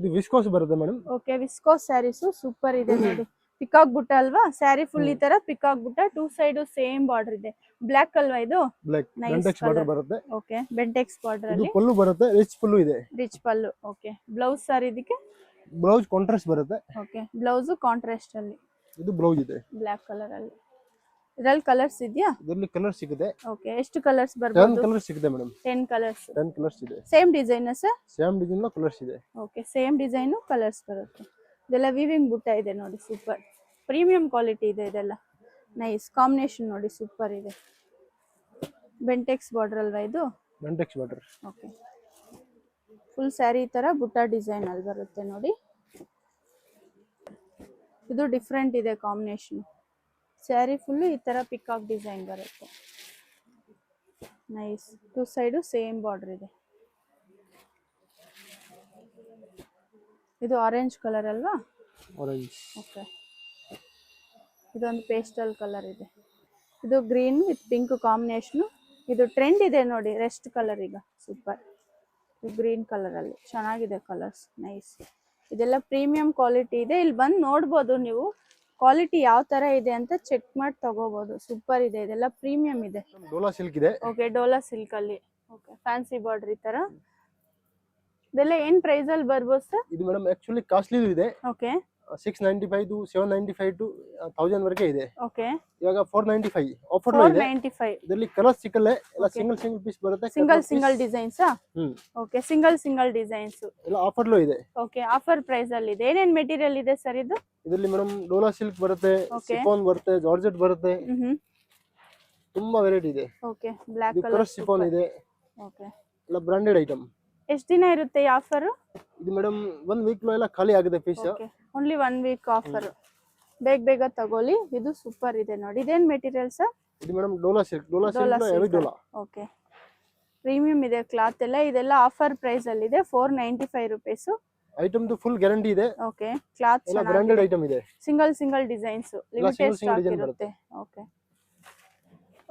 ಇದು ವಿಸ್ಕೋಸ್ ಬರುತ್ತೆ madam. Okay, viscose saris super ಇದೆ ನೋಡಿ. ಪಿಕಾಕ್ ಬುಟ್ಟ ಅಲ್ವಾ, ಸ್ಯಾರಿ ಫುಲ್ ಈ ತರ ಪಿಕಾಕ್ ಬುಟ್ಟ, ಟೂ ಸೈಡ್ ಸೇಮ್ ಬಾರ್ಡರ್ ಇದೆ. ಬ್ಲಾಕ್ ಅಲ್ವಾ ಇದು? ಬ್ಲಾಕ್ ಬೆಂಟೆಕ್ಸ್ ಬಾರ್ಡರ್ ಬರುತ್ತೆ. ಓಕೆ, ಬೆಂಟೆಕ್ಸ್ ಬಾರ್ಡರ್ ಇದು ಅಲ್ಲಿ ಪಲ್ಲು ಬರುತ್ತೆ, ರಿಚ್ ಪಲ್ಲು ಇದೆ. ರಿಚ್ ಪಲ್ಲು. ಓಕೆ, ಬ್ಲೌಸ್ ಸರ್ ಇದಕ್ಕೆ? ಬ್ಲೌಸ್ ಕಾಂಟ್ರಾಸ್ಟ್ ಬರುತ್ತೆ. ಓಕೆ, ಬ್ಲೌಸ್ ಕಾಂಟ್ರಾಸ್ಟ್ ಅಲ್ಲಿ. ಇದು ಬ್ಲೌಸ್ ಇದೆ ಬ್ಲಾಕ್ ಕಲರ್ ಅಲ್ಲಿ. ಇದರಲ್ಲಿ ಕಲರ್ಸ್ ಇದೆಯಾ? ಇದರಲ್ಲಿ ಕಲರ್ ಸಿಗುತ್ತೆ. ಓಕೆ, ಎಷ್ಟು ಕಲರ್ಸ್ ಬರ್ಬೋದು? 10 ಕಲರ್ಸ್ ಸಿಗುತ್ತೆ ಮೇಡಮ್. 10 ಕಲರ್ಸ್. 10 ಕಲರ್ಸ್ ಇದೆ. Same design sir? Same design colours ಇದೆ. ಓಕೆ, ಸೇಮ್ ಡಿಸೈನ್ ಕಲರ್ಸ್ ಬರುತ್ತೆ. ಇದೆಲ್ಲ ವೀವಿಂಗ್ ಬುಟ್ಟ ಇದೆ ನೋಡಿ, ಸೂಪರ್ ಪ್ರೀಮಿಯಂ ಕ್ವಾಲಿಟಿ ಇದೆ ಇದೆಲ್ಲ. ನೈಸ್ ಕಾಂಬಿನೇಷನ್ ನೋಡಿ, ಸೂಪರ್ ಇದೆ. ಬೆಂಟೆಕ್ಸ್ ಬಾರ್ಡರ್ ಅಲ್ವಾ ಇದು? Bentex border. Okay, full sari ತರ ಬುಟ್ಟ ಡಿಸೈನ್ ಅಲ್ಲಿ ಬರುತ್ತೆ ನೋಡಿ. ಇದು ಡಿಫ್ರೆಂಟ್ ಇದೆ ಕಾಂಬಿನೇಷನ್. ಸ್ಯಾರಿ ಫುಲ್ ಈ ತರ ಪಿಕಾಕ್ ಡಿಸೈನ್ ಬರುತ್ತೆ. Nice, two side same border ಇದೆ. ಇದು ಆರೆಂಜ್ ಕಲರ್ ಅಲ್ವಾ? ಆರೆಂಜ್. ಓಕೆ, ಇದೊಂದು ಪೇಸ್ಟಲ್ ಕಲರ್ ಇದೆ. ಇದು ಗ್ರೀನ್ ವಿತ್ ಪಿಂಕ್ ಕಾಂಬಿನೇಷನ್. ಇದು ಟ್ರೆಂಡ್ ಇದೆ ನೋಡಿ, ರೆಸ್ಟ್ ಕಲರ್ ಈಗ ಸೂಪರ್. ಗ್ರೀನ್ ಕಲರ್ ಅಲ್ಲಿ ಚೆನ್ನಾಗಿದೆ ಕಲರ್ಸ್. ನೈಸ್, ಇದೆಲ್ಲ ಪ್ರೀಮಿಯಂ ಕ್ವಾಲಿಟಿ ಇದೆ. ಇಲ್ಲಿ ಬಂದು ನೋಡ್ಬೋದು ನೀವು ಕ್ವಾಲಿಟಿ ಯಾವ ತರ ಇದೆ ಅಂತ ಚೆಕ್ ಮಾಡಿ ತಗೋಬಹುದು. ಸೂಪರ್ ಇದೆ, ಇದೆಲ್ಲ ಪ್ರೀಮಿಯಂ ಇದೆ. ಡೋಲಾ ಸಿಲ್ಕ್ ಇದೆ. ಓಕೆ, ಡೋಲಾ ಸಿಲ್ಕ್ ಅಲ್ಲಿ. ಓಕೆ, ಫ್ಯಾನ್ಸಿ ಬಾರ್ಡರ್ ಈ ತರ. ಇದೆಲ್ಲ ಏನ್ ಪ್ರೈಸ್ ಅಲ್ಲಿ ಬರ್ಬೋದು ಸರ್? ಇದು ಮೇಡಮ್ ಆಕ್ಚುಲಿ ಕಾಸ್ಟ್ಲಿ ಇದೆ. ಓಕೆ, 695 to 795 to 1000 ವರೆಗೆ ಇದೆ. ಓಕೆ, ಇವಾಗ 495 ಆಫರ್ ಇದೆ. 495. ಇದರಲ್ಲಿ ಕಲರ್ ಸಿಕ್ಕಲ್ಲ, ಎಲ್ಲ ಸಿಂಗಲ್ ಪೀಸ್ ಬರುತ್ತೆ. Single designs. Okay, single designs ಎಲ್ಲ ಆಫರ್ ಲೋ ಇದೆ. ಓಕೆ, ಆಫರ್ ಪ್ರೈಸ್ ಅಲ್ಲಿ ಇದೆ. ಏನೇನ್ ಮೆಟೀರಿಯಲ್ ಇದೆ ಸರ್ ಇದು? ಇದರಲ್ಲಿ ಮೇಡಮ್ ಡೋಲಾ ಸಿಲ್ಕ್ ಬರುತ್ತೆ, ಶಿಫಾನ್ ಬರುತ್ತೆ, ಜಾರ್ಜೆಟ್ ಬರುತ್ತೆ, ತುಂಬಾ ವೆರೈಟಿ ಇದೆ. ಓಕೆ, ಬ್ಲಾಕ್ ಕಲರ್ ಶಿಫಾನ್ ಇದೆ. ಓಕೆ, ಎಲ್ಲ ಬ್ರಾಂಡೆಡ್ ಐಟಮ್. ಎಷ್ಟು ದಿನ ಇರುತ್ತೆ ಈ ಆಫರ್? ಇದು ಮೇಡಮ್ 1 ವೀಕ್ ಲೋ ಎಲ್ಲ ಖಾಲಿ ಆಗಿದೆ piece. Okay, only 1 week offer. ಬೇಗ ತಗೊಳ್ಳಿ. ಇದು ಸೂಪರ್ ಇದೆ ನೋಡಿ. ಇದೇನ್ ಮೆಟೀರಿಯಲ್ ಸರ್? ಇದು ಮೇಡಮ್ ಡೋಲಾ ಸಿಲ್ಕ್ ಹೆವಿ ಡೋಲಾ. ಓಕೆ, ಪ್ರೀಮಿಯಂ ಇದೆ ಕ್ಲಾತ್ ಎಲ್ಲ. ಇದೆಲ್ಲ ಆಫರ್ ಪ್ರೈಸ್ ಅಲ್ಲಿ ಇದೆ, 495 ರೂಪೀಸ್. ಐಟಮ್ ಫುಲ್ ಗ್ಯಾರಂಟಿ ಇದೆ. ಓಕೆ, ಕ್ಲಾತ್ ಎಲ್ಲ ಬ್ರಾಂಡೆಡ್ ಐಟಮ್ ಇದೆ. ಸಿಂಗಲ್ ಡಿಸೈನ್ಸ್, ಲಿಮಿಟೆಡ್ ಸ್ಟಾಕ್ ಇರುತ್ತೆ. ಓಕೆ,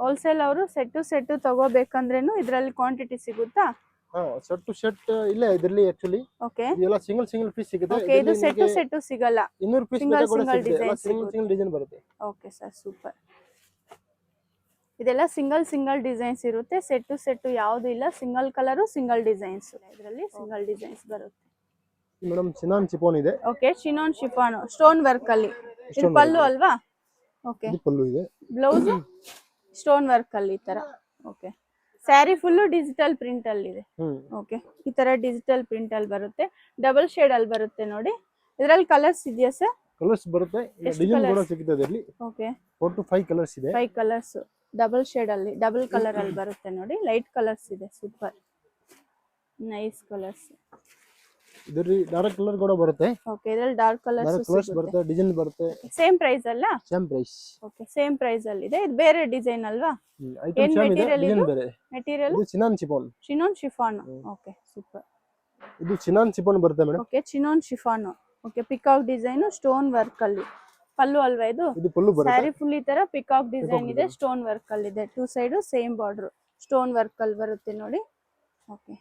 ಹೋಲ್ಸೇಲ್ ಅವರು ಸೆಟ್ ತಗೋಬೇಕಂದ್ರೇನು ಇದರಲ್ಲಿ ಕ್ವಾಂಟಿಟಿ ಸಿಗುತ್ತಾ? ಸೆಟ್ ಟು ಸೆಟ್ ಇಲ್ಲ ಇದರಲ್ಲಿ ಆಕ್ಚುಲಿ. ಓಕೆ, ಇದೆಲ್ಲ ಸಿಂಗಲ್ ಪೀಸ್ ಸಿಗುತ್ತೆ. ಓಕೆ, ಇದು ಸೆಟ್ ಸಿಗಲ್ಲ, 200 ಪೀಸ್ ಸಿಂಗಲ್ ಡಿಸೈನ್ ಬರುತ್ತೆ. Okay sir, super. ಇದೆಲ್ಲ ಸಿಂಗಲ್ ಡಿಸೈನ್ಸ್ ಇರುತ್ತೆ. ಸೆಟ್ ಯಾವುದು ಇಲ್ಲ, ಸಿಂಗಲ್ ಕಲರ್ ಸಿಂಗಲ್ ಡಿಸೈನ್ಸ್. ಇದರಲ್ಲಿ ಸಿಂಗಲ್ ಡಿಸೈನ್ಸ್ ಬರುತ್ತೆ. ಮೇಡಮ್ ಚಿನಾನ್ ಶಿಫಾನ್ ಇದೆ. Okay, chinon chiffon stone work ಅಲ್ಲಿ. ಇದು ಪಲ್ಲು ಅಲ್ವಾ? ಓಕೆ, ಇದು ಪಲ್ಲು ಇದೆ. ಬ್ಲೌಸ್ ಸ್ಟೋನ್ ವರ್ಕ್ ಅಲ್ಲಿ ಈ ತರ. Okay, sari full digital print ಅಲ್ಲಿ ಇದೆ. ಓಕೆ, ಈ ತರ ಡಿಜಿಟಲ್ ಪ್ರಿಂಟ್ ಅಲ್ಲಿ ಬರುತ್ತೆ. ಡಬಲ್ ಶೇಡ್ ಅಲ್ಲಿ ಬರುತ್ತೆ ನೋಡಿ. ಇದರಲ್ಲಿ ಕಲರ್ಸ್ ಇದೆಯಾ ಸರ್? ಕಲರ್ಸ್ ಬರುತ್ತೆ, ಡಿಸೈನ್ ಕೂಡ ಸಿಗುತ್ತೆ ಇದರಲ್ಲಿ. ಓಕೆ, 4 to 5 ಕಲರ್ಸ್ ಇದೆ. 5 ಕಲರ್ಸ್ ಡಬಲ್ ಶೇಡ್ ಅಲ್ಲಿ, ಡಬಲ್ ಕಲರ್ ಅಲ್ಲಿ ಬರುತ್ತೆ ನೋಡಿ. ಲೈಟ್ ಕಲರ್ಸ್ ಇದೆ, ಸೂಪರ್ ನೈಸ್ ಕಲರ್ಸ್. ಇದರಲ್ಲಿ ಡಾರ್ಕ್ ಕಲರ್ ಕೂಡ ಬರುತ್ತೆ. ಓಕೆ, ಇದರಲ್ಲಿ ಡಾರ್ಕ್ ಕಲರ್ಸ್ ಬರುತ್ತೆ, ಡಿಸೈನ್ ಬರುತ್ತೆ. ಸೇಮ್ ಪ್ರೈಸ್ ಅಲ್ಲ? Same price. Okay, same price ಅಲ್ಲಿ ಇದೆ. ಇದು ಬೇರೆ ಡಿಸೈನ್ ಅಲ್ವಾ? ಐಟಮ್ ಸೇಮ್ ಇದೆ, ಡಿಸೈನ್ ಬೇರೆ. ಮೆಟೀರಿಯಲ್ ಇದು ಚಿನಾನ್ ಶಿಫಾನ್. Okay, super. ಇದು ಚಿನಾನ್ ಶಿಫಾನ್ ಬರುತ್ತೆ madam. Okay, chinon chiffon. Okay, peacock design stone work ಅಲ್ಲಿ. ಪಲ್ಲು ಅಲ್ವಾ ಇದು? ಇದು ಪಲ್ಲು ಬರುತ್ತೆ. ಸ್ಯಾರಿ ಫುಲ್ ಈ ತರ ಪಿಕಾಕ್ ಡಿಸೈನ್ ಇದೆ, ಸ್ಟೋನ್ ವರ್ಕ್ ಅಲ್ಲಿ ಇದೆ. Two side same border stone work ಅಲ್ಲಿ ಬರುತ್ತೆ ನೋಡಿ. ಓಕೆ,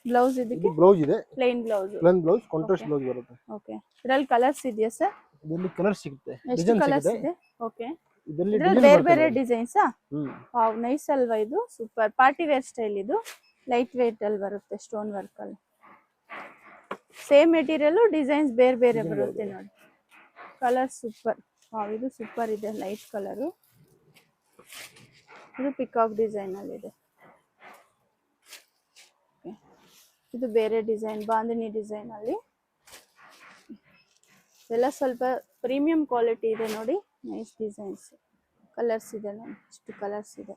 ಬ್ಲೌಸ್ ಇದಕ್ಕೆ ಬ್ಲೌಸ್ ಇದೆ, ಪ್ಲೇನ್ ಬ್ಲೌಸ್ ಕಾಂಟ್ರಾಸ್ಟ್ ಬ್ಲೌಸ್ ಬರುತ್ತೆ. ಓಕೆ, ಇದರಲ್ಲಿ ಕಲರ್ಸ್ ಇದೆಯಾ ಸರ್? ಇದರಲ್ಲಿ ಕಲರ್ ಸಿಗುತ್ತೆ, ಎಷ್ಟು ಕಲರ್ಸ್ ಇದೆ? ಓಕೆ, ಇದರಲ್ಲಿ ಬೇರೆ ಡಿಸೈನ್ಸ್. ವಾವ್, ನೈಸ್ ಅಲ್ವಾ ಇದು? ಸೂಪರ್ ಪಾರ್ಟಿ ವೇರ್ ಸ್ಟೈಲ್ ಇದು. ಲೈಟ್ ವೇಟ್ ಅಲ್ಲಿ ಬರುತ್ತೆ, ಸ್ಟೋನ್ ವರ್ಕ್ ಅಲ್ಲಿ. ಸೇಮ್ ಮೆಟೀರಿಯಲ್, ಡಿಸೈನ್ಸ್ ಬೇರೆ ಬರುತ್ತೆ ನೋಡಿ. Colour super. ವಾವ್, ಇದು ಸೂಪರ್ ಇದೆ, ಲೈಟ್ ಕಲರ್. ಇದು ಪಿಕಾಕ್ ಡಿಸೈನ್ ಅಲ್ಲಿ ಇದೆ. ಇದು ಬೇರೆ ಡಿಸೈನ್, ಬಾಂದಿನಿ ಡಿಸೈನ್ ಅಲ್ಲಿ. ಎಲ್ಲ ಸ್ವಲ್ಪ ಪ್ರೀಮಿಯಂ ಕ್ವಾಲಿಟಿ ಇದೆ ನೋಡಿ. ನೈಸ್ ಡಿಸೈನ್ಸ್, ಕಲರ್ಸ್ ಇದೆ ನೋಡಿ, ಇಷ್ಟು ಕಲರ್ಸ್ ಇದೆ.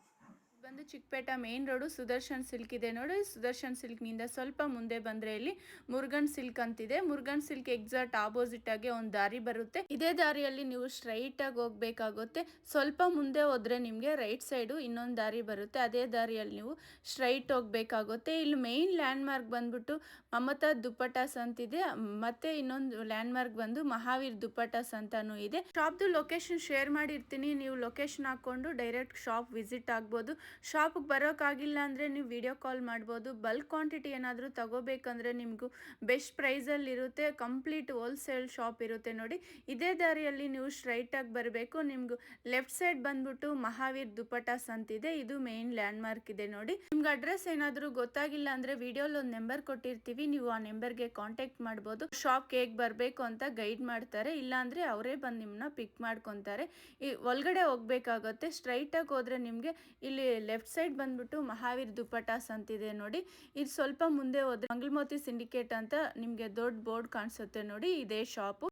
ಬಂದು ಚಿಕ್ಕಪೇಟ ಮೇನ್ ರೋಡು ಸುದರ್ಶನ್ ಸಿಲ್ಕ್ ಇದೆ ನೋಡಿ. ಸುದರ್ಶನ್ ಸಿಲ್ಕ್ನಿಂದ ಸ್ವಲ್ಪ ಮುಂದೆ ಬಂದರೆ ಇಲ್ಲಿ ಮುರುಗನ್ ಸಿಲ್ಕ್ ಅಂತಿದೆ. ಮುರುಗನ್ ಸಿಲ್ಕ್ ಎಕ್ಸಾಕ್ಟ್ ಆಪೋಸಿಟ್ ಆಗಿ ಒಂದು ದಾರಿ ಬರುತ್ತೆ. ಇದೇ ದಾರಿಯಲ್ಲಿ ನೀವು ಸ್ಟ್ರೈಟ್ ಆಗಿ ಹೋಗ್ಬೇಕಾಗುತ್ತೆ. ಸ್ವಲ್ಪ ಮುಂದೆ ಹೋದ್ರೆ ನಿಮಗೆ ರೈಟ್ ಸೈಡು ಇನ್ನೊಂದು ದಾರಿ ಬರುತ್ತೆ. ಅದೇ ದಾರಿಯಲ್ಲಿ ನೀವು ಸ್ಟ್ರೈಟ್ ಹೋಗ್ಬೇಕಾಗುತ್ತೆ. ಇಲ್ಲಿ ಮೇನ್ ಲ್ಯಾಂಡ್ ಮಾರ್ಕ್ ಬಂದ್ಬಿಟ್ಟು ಮಮತಾ ದುಪ್ಪಟಾಸ್ ಅಂತಿದೆ. ಮತ್ತೆ ಇನ್ನೊಂದು ಲ್ಯಾಂಡ್ ಮಾರ್ಕ್ ಬಂದು ಮಹಾವೀರ್ ದುಪ್ಪಟಾಸ್ ಅಂತಾನೂ ಇದೆ. ಶಾಪ್ದು ಲೊಕೇಶನ್ ಶೇರ್ ಮಾಡಿರ್ತೀನಿ, ನೀವು ಲೊಕೇಶನ್ ಹಾಕೊಂಡು ಡೈರೆಕ್ಟ್ ಶಾಪ್ ವಿಸಿಟ್ ಆಗ್ಬೋದು. ಶಾಪಿಗೆ ಬರೋಕ್ಕಾಗಿಲ್ಲ ಅಂದರೆ ನೀವು ವಿಡಿಯೋ ಕಾಲ್ ಮಾಡ್ಬೋದು. ಬಲ್ಕ್ ಕ್ವಾಂಟಿಟಿ ಏನಾದರೂ ತಗೋಬೇಕಂದ್ರೆ ನಿಮಗೂ ಬೆಸ್ಟ್ ಪ್ರೈಸಲ್ಲಿರುತ್ತೆ. ಕಂಪ್ಲೀಟ್ ಹೋಲ್ಸೇಲ್ ಶಾಪ್ ಇರುತ್ತೆ ನೋಡಿ. ಇದೇ ದಾರಿಯಲ್ಲಿ ನೀವು ಸ್ಟ್ರೈಟಾಗಿ ಬರಬೇಕು. ನಿಮಗೂ ಲೆಫ್ಟ್ ಸೈಡ್ ಬಂದ್ಬಿಟ್ಟು ಮಹಾವೀರ್ ದುಪಟಾಸ್ ಅಂತಿದೆ. ಇದು ಮೇನ್ ಲ್ಯಾಂಡ್ ಮಾರ್ಕ್ ಇದೆ ನೋಡಿ. ನಿಮ್ಗೆ ಅಡ್ರೆಸ್ ಏನಾದರೂ ಗೊತ್ತಾಗಿಲ್ಲ ಅಂದರೆ ವಿಡಿಯೋಲಿ ಒಂದು ನಂಬರ್ ಕೊಟ್ಟಿರ್ತೀವಿ, ನೀವು ಆ ನಂಬರ್ಗೆ ಕಾಂಟ್ಯಾಕ್ಟ್ ಮಾಡ್ಬೋದು. ಶಾಪ್ಗೆ ಹೇಗೆ ಬರಬೇಕು ಅಂತ ಗೈಡ್ ಮಾಡ್ತಾರೆ, ಇಲ್ಲಾಂದರೆ ಅವರೇ ಬಂದು ನಿಮ್ಮನ್ನ ಪಿಕ್ ಮಾಡ್ಕೊತಾರೆ. ಈ ಒಳಗಡೆ ಹೋಗ್ಬೇಕಾಗತ್ತೆ. ಸ್ಟ್ರೈಟಾಗಿ ಹೋದರೆ ನಿಮಗೆ ಇಲ್ಲಿ ಲೆಫ್ಟ್ ಸೈಡ್ ಬಂದ್ಬಿಟ್ಟು ಮಹಾವೀರ್ ದುಪಟಾಸ್ ಅಂತಿದೆ ನೋಡಿ. ಇದು ಸ್ವಲ್ಪ ಮುಂದೆ ಹೋದ್ರೆ ಮಂಗಳಮೋತಿ ಸಿಂಡಿಕೇಟ್ ಅಂತ ನಿಮಗೆ ದೊಡ್ಡ ಬೋರ್ಡ್ ಕಾಣಿಸುತ್ತೆ ನೋಡಿ, ಇದೇ ಶಾಪು.